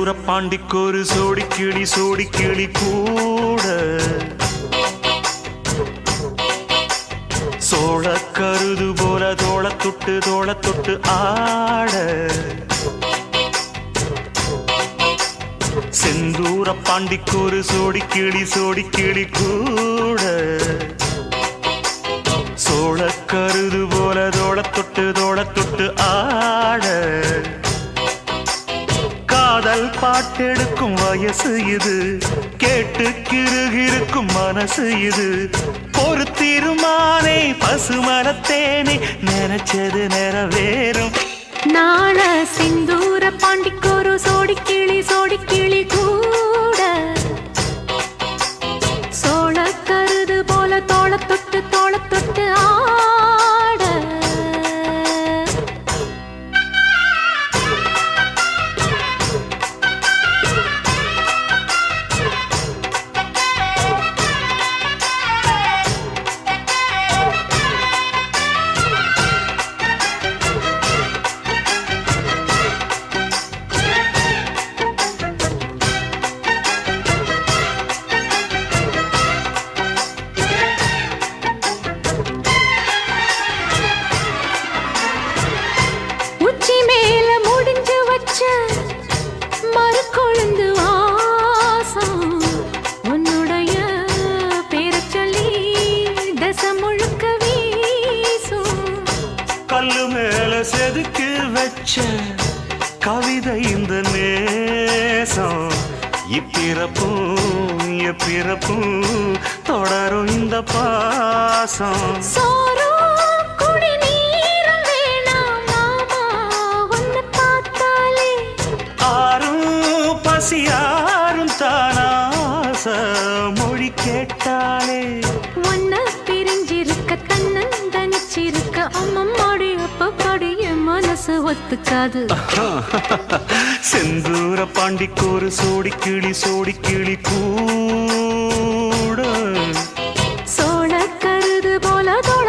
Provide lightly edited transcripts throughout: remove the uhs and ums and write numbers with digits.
பாண்டிக்கொரு சோடி கிளி கூட சோழ கருது போல தோள தொட்டு ஆட செந்தூர பாண்டிக்கொரு சோடி கிளி கூட சோழ கருது போல தோள தொட்டு ஆட காதல் பாட்டெடுக்கும் வயசு இது கேட்டு கிருகிருக்கும் மனசு இது ஒரு தீர்மானே பசுமரத்தேனே நினைச்சது நிறைவேறும் நாள சிந்தூர பாண்டிக்கொரு சோடி கிளி கூட சோழ கருது போல தோள தொட்டு ஆட மறுக்கொழுந்து வாசம் உன்னுடைய பேரச் சொல்லி தசம் முழுக்க வீசும் கல்லு மேல செதுக்கு வச்ச கவிதை இந்த நேசம் இப்பிறப்பும் தொடரும் இந்த பாசம் யாரும் தானாச மொழி கேட்டாலே ஒன்ன பிரிஞ்சிருக்க தன்னந்தனிச்சிருக்க அம்மம்மாடி அப்பப்படி என் மனசு ஒத்துக்காது செந்தூர பாண்டிக்கொரு சோடி கிளி கூட சோழ கருது போல தோள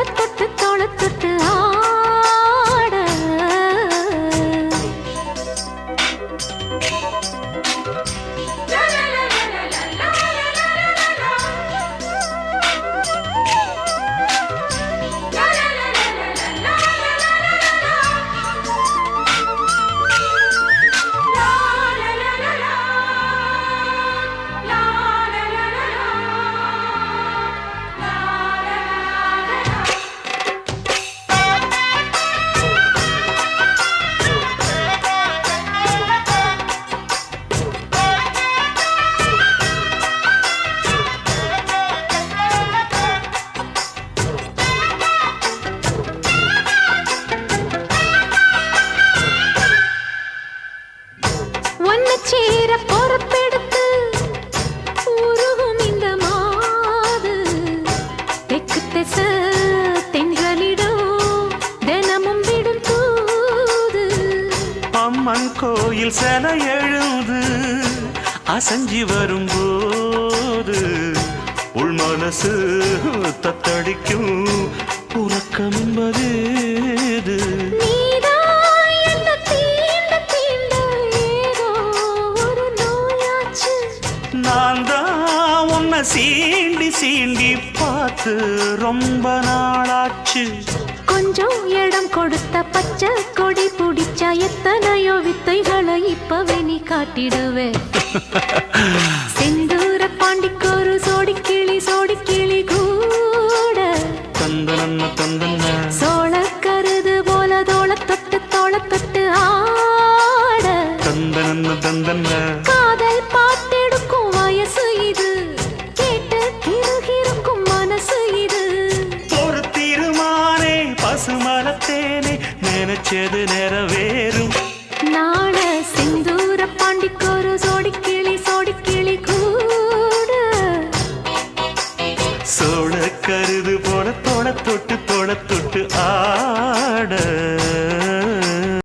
தொட்டு ஆட சேர பொறுப்பெடுத்து உருகும் இந்த மாது தெற்கு திச தென்றலிடும் தினமும் விடும் தூது அம்மன் கோயில் சிலை எழுந்து அசஞ்சி வரும்போது உள் மனசு தத்தடிக்கும் உறக்கம் என்பது நான் தான் உன்னை சீண்டி பார்த்து ரொம்ப நாளாச்சு கொஞ்சம் இடம் கொடுத்த பச்சை கொடி பிடிச்சா எத்தனையோ வித்தைகளை இப்பவே நீ காட்டிடுவே செந்தூர பாண்டிக்கொரு சோடி கிளி கூட தந்தன சோழ கருது போல தோள தொட்டு ஆட தந்தன காதல் பாட்டெடுக்கும் வயசு இது கேட்டு கிருகிருக்கும் மனசு இது ஒரு தீர்மானே பசுமரத்தேனே நினைச்சது நிறைவேறும் நாள சிந்தூர பாண்டிக்கொரு சோடி கிளி கூட சோழ கருது போல தோள தொட்டு ஆட